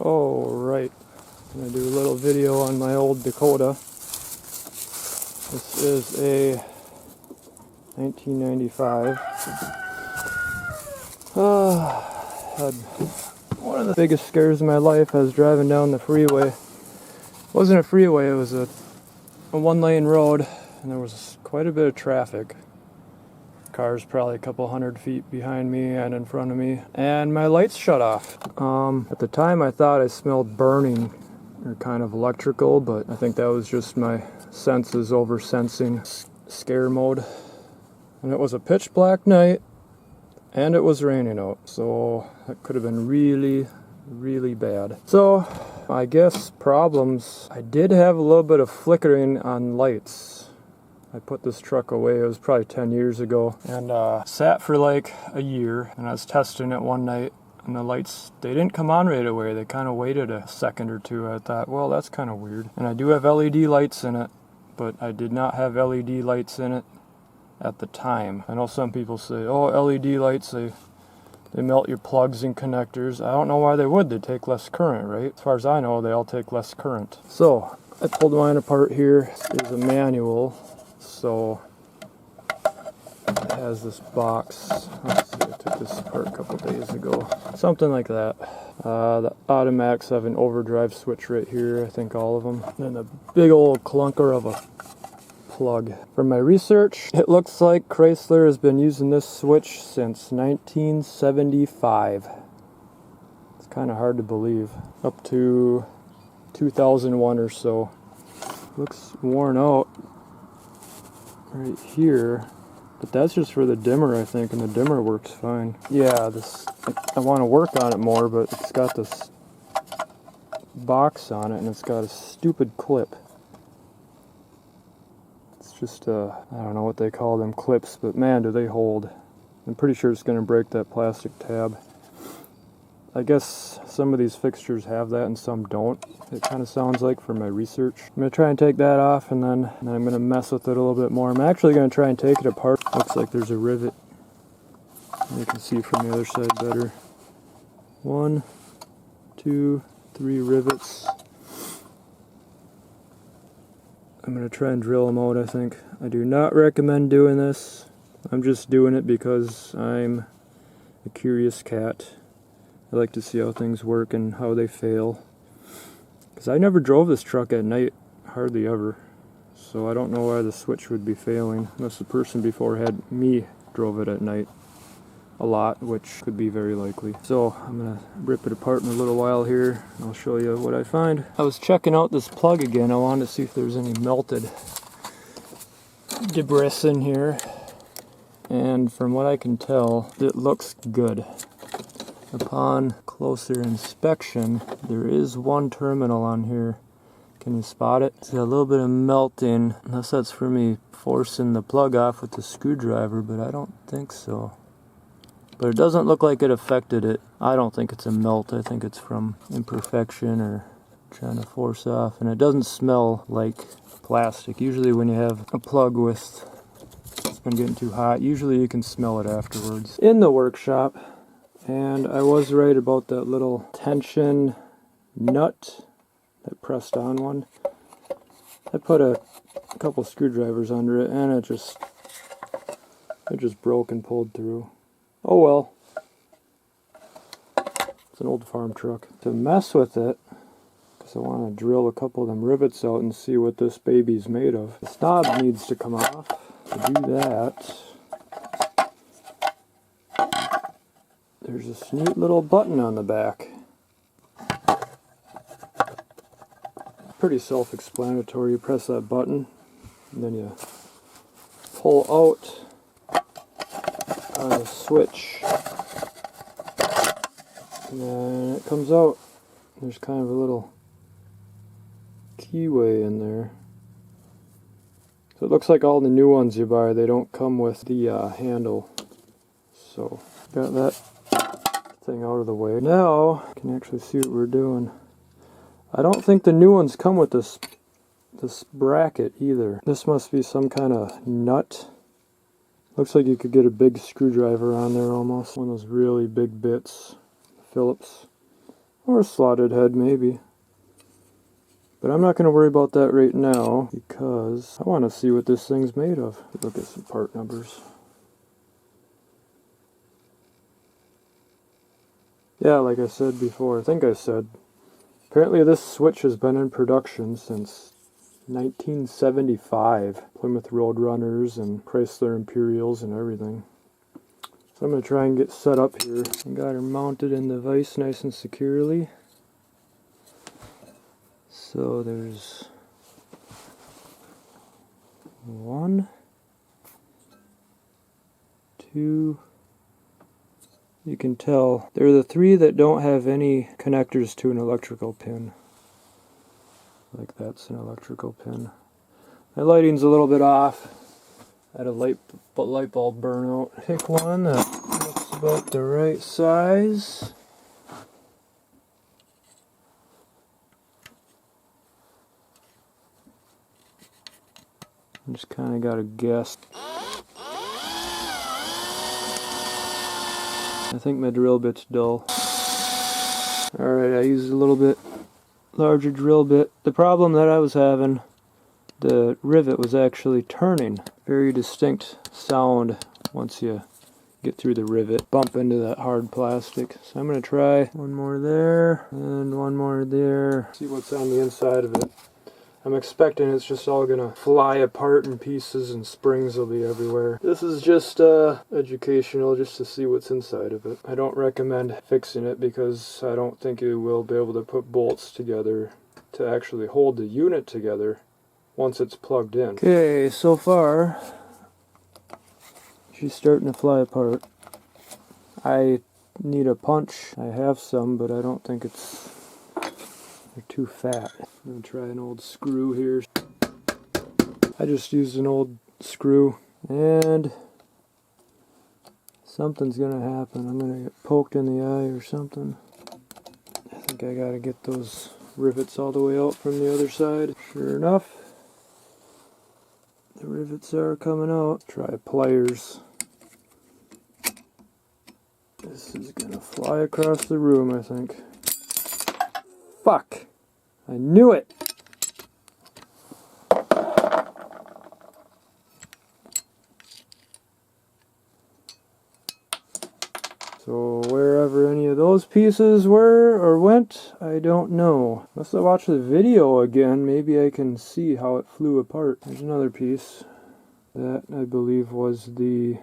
Alright, I'm going to do a little video on my old Dakota. This is a 1995. Had one of the biggest scares of my life. I was driving down the freeway. It wasn't a freeway, it was a one-lane road, and there was quite a bit of traffic. Cars probably a couple hundred feet behind me and in front of me, and my lights shut off. At the time I thought I smelled burning or kind of electrical, but I think that was just my senses over sensing scare mode. And it was a pitch black night and it was raining out, so that could have been really bad. So I guess problems. I did have a little bit of flickering on lights. I put this truck away, it was probably 10 years ago, and sat for like a year, and I was testing it one night, and the lights, they didn't come on right away. They kind of waited a second or two. I thought, well, that's kind of weird. And I do have LED lights in it, but I did not have LED lights in it at the time. I know some people say, oh, LED lights, they melt your plugs and connectors. I don't know why they would. They take less current, right? As far as I know, they all take less current. So I pulled mine apart here. There's a manual. So it has this box. Let's see, I took this apart a couple days ago. Something like that. The automatics have an overdrive switch right here, I think all of them. And a big old clunker of a plug. From my research, it looks like Chrysler has been using this switch since 1975. It's kind of hard to believe. Up to 2001 or so. Looks worn out right here, but that's just for the dimmer, I think, and the dimmer works fine. Yeah, this, I want to work on it more, but it's got this box on it and it's got a stupid clip. It's just I don't know what they call them clips, but man, do they hold. I'm pretty sure it's going to break that plastic tab. I guess some of these fixtures have that and some don't. It kind of sounds like from my research. I'm going to try and take that off, and then I'm going to mess with it a little bit more. I'm actually going to try and take it apart. Looks like there's a rivet. You can see from the other side better. 1, 2, 3 rivets. I'm going to try and drill them out, I think. I do not recommend doing this. I'm just doing it because I'm a curious cat. I like to see how things work and how they fail. Because I never drove this truck at night, hardly ever. So I don't know why the switch would be failing, unless the person before had me drove it at night a lot, which could be very likely. So I'm going to rip it apart in a little while here, and I'll show you what I find. I was checking out this plug again. I wanted to see if there's any melted debris in here. And from what I can tell, it looks good. Upon closer inspection, there is one terminal on here. Can you spot it? See a little bit of melting, unless that's for me forcing the plug off with the screwdriver, but I don't think so. But it doesn't look like it affected it. I don't think it's a melt. I think it's from imperfection or trying to force off. And it doesn't smell like plastic. Usually when you have a plug with it's been getting too hot, usually you can smell it afterwards. In the workshop, and I was right about that little tension nut that pressed on one. I put a couple screwdrivers under it and it just broke and pulled through. Oh well. It's an old farm truck. To mess with it, because I want to drill a couple of them rivets out and see what this baby's made of. The knob needs to come off. To do that, there's this neat little button on the back. Pretty self-explanatory. You press that button, and then you pull out on the switch, and then it comes out. There's kind of a little keyway in there. So it looks like all the new ones you buy, they don't come with the handle. So got that thing out of the way. Now I can actually see what we're doing. I don't think the new ones come with this bracket either. This must be some kind of nut. Looks like you could get a big screwdriver on there almost. One of those really big bits. Phillips. Or a slotted head, maybe. But I'm not going to worry about that right now, because I want to see what this thing's made of. Look at some part numbers. Yeah, like I said before, I think I said, apparently this switch has been in production since 1975. Plymouth Roadrunners and Chrysler Imperials and everything. So I'm going to try and get set up here. I got her mounted in the vise nice and securely. So there's 1, 2, you can tell they're the 3 that don't have any connectors to an electrical pin. Like that's an electrical pin. My lighting's a little bit off. I had a light bulb burnout. Pick one that looks about the right size. I just kind of got to guess. I think my drill bit's dull. Alright, I used a little bit larger drill bit. The problem that I was having, the rivet was actually turning. Very distinct sound once you get through the rivet. Bump into that hard plastic. So I'm going to try one more there and one more there. See what's on the inside of it. I'm expecting it's just all gonna fly apart in pieces and springs will be everywhere. This is just educational, just to see what's inside of it. I don't recommend fixing it because I don't think you will be able to put bolts together to actually hold the unit together once it's plugged in. Okay, so far she's starting to fly apart. I need a punch. I have some, but I don't think they're too fat. I'm going to try an old screw here. I just used an old screw and something's going to happen. I'm going to get poked in the eye or something. I think I got to get those rivets all the way out from the other side. Sure enough, the rivets are coming out. Try pliers. This is going to fly across the room, I think. Fuck! I knew it! So wherever any of those pieces were or went, I don't know. Unless I watch the video again, maybe I can see how it flew apart. There's another piece. That, I believe, was the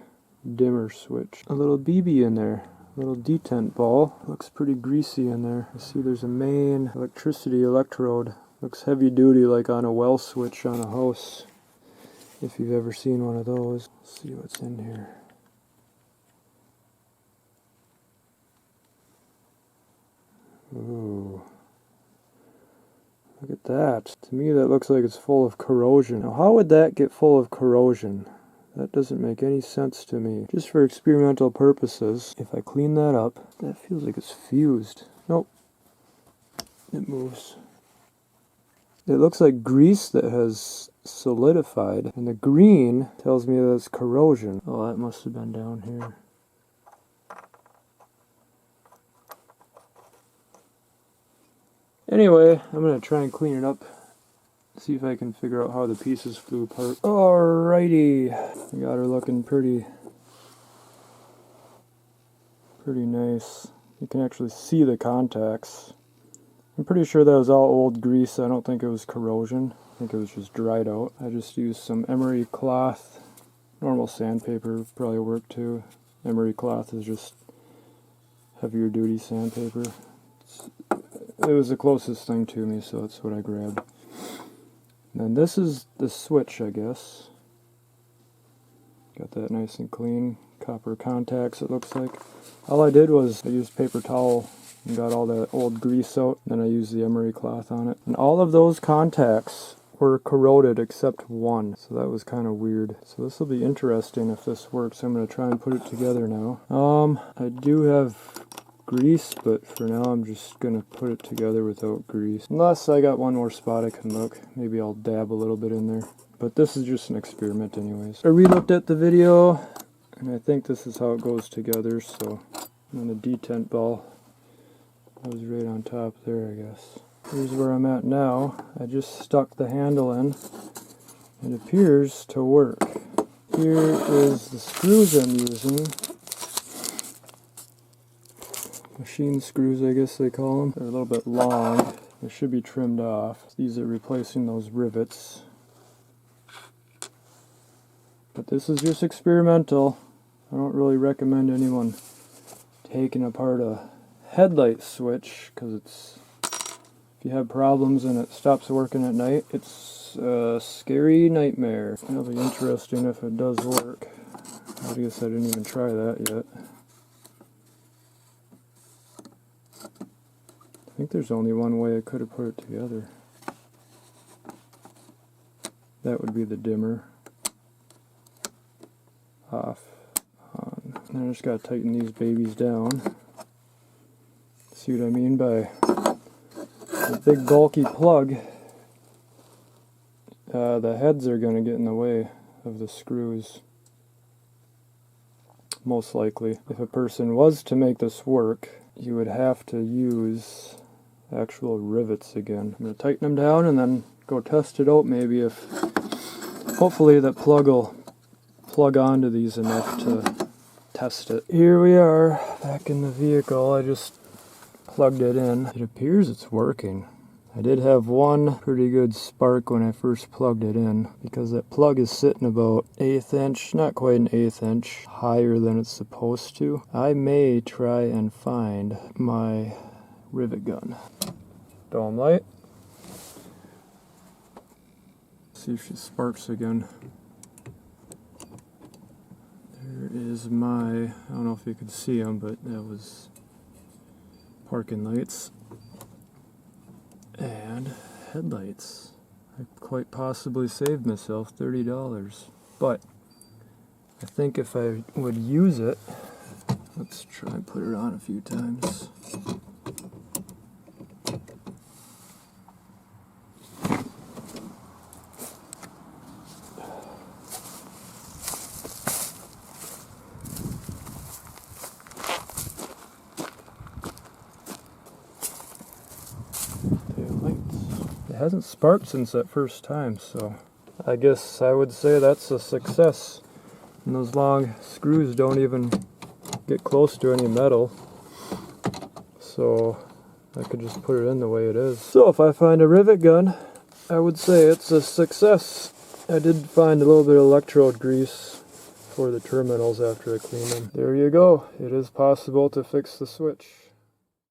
dimmer switch. A little BB in there. Little detent ball. Looks pretty greasy in there. I see there's a main electricity electrode. Looks heavy duty, like on a well switch on a house. If you've ever seen one of those. Let's see what's in here. Ooh. Look at that. To me that looks like it's full of corrosion. Now how would that get full of corrosion? That doesn't make any sense to me. Just for experimental purposes, if I clean that up, that feels like it's fused. Nope. It moves. It looks like grease that has solidified, and the green tells me that it's corrosion. Oh, that must have been down here. Anyway, I'm going to try and clean it up. See if I can figure out how the pieces flew apart. Alrighty. I got her looking pretty nice. You can actually see the contacts. I'm pretty sure that was all old grease. I don't think it was corrosion. I think it was just dried out. I just used some emery cloth. Normal sandpaper probably worked too. Emery cloth is just heavier duty sandpaper. It was the closest thing to me, so that's what I grabbed. And this is the switch, I guess. Got that nice and clean. Copper contacts, it looks like. All I did was I used paper towel and got all that old grease out. Then I used the emery cloth on it. And all of those contacts were corroded except one. So that was kind of weird. So this will be interesting if this works. I'm going to try and put it together now. I do have grease, but for now I'm just gonna put it together without grease. Unless I got one more spot I can look. Maybe I'll dab a little bit in there. But this is just an experiment anyways. I re-looked at the video, and I think this is how it goes together, so I'm gonna detent ball That was right on top there, I guess. Here's where I'm at now. I just stuck the handle in. It appears to work. Here is the screws I'm using. Machine screws, I guess they call them. They're a little bit long. They should be trimmed off. These are replacing those rivets. But this is just experimental. I don't really recommend anyone taking apart a headlight switch, because if you have problems and it stops working at night, it's a scary nightmare. It'll be interesting if it does work. I guess I didn't even try that yet. I think there's only one way I could have put it together. That would be the dimmer. Off, on. And I just gotta tighten these babies down. See what I mean by a big bulky plug? The heads are gonna get in the way of the screws. Most likely. If a person was to make this work, you would have to use actual rivets again. I'm gonna tighten them down and then go test it out maybe if hopefully that plug will plug onto these enough to test it. Here we are, back in the vehicle. I just plugged it in. It appears it's working. I did have one pretty good spark when I first plugged it in, because that plug is sitting about 1/8 inch, not quite an 1/8 inch, higher than it's supposed to. I may try and find my rivet gun. Dome light. See if she sparks again. There is my, I don't know if you could see them, but that was parking lights and headlights. I quite possibly saved myself $30. But I think if I would use it, let's try and put it on a few times. It hasn't sparked since that first time, so I guess I would say that's a success. And those long screws don't even get close to any metal, so I could just put it in the way it is. So if I find a rivet gun, I would say it's a success. I did find a little bit of electrode grease for the terminals after I cleaned them. There you go. It is possible to fix the switch.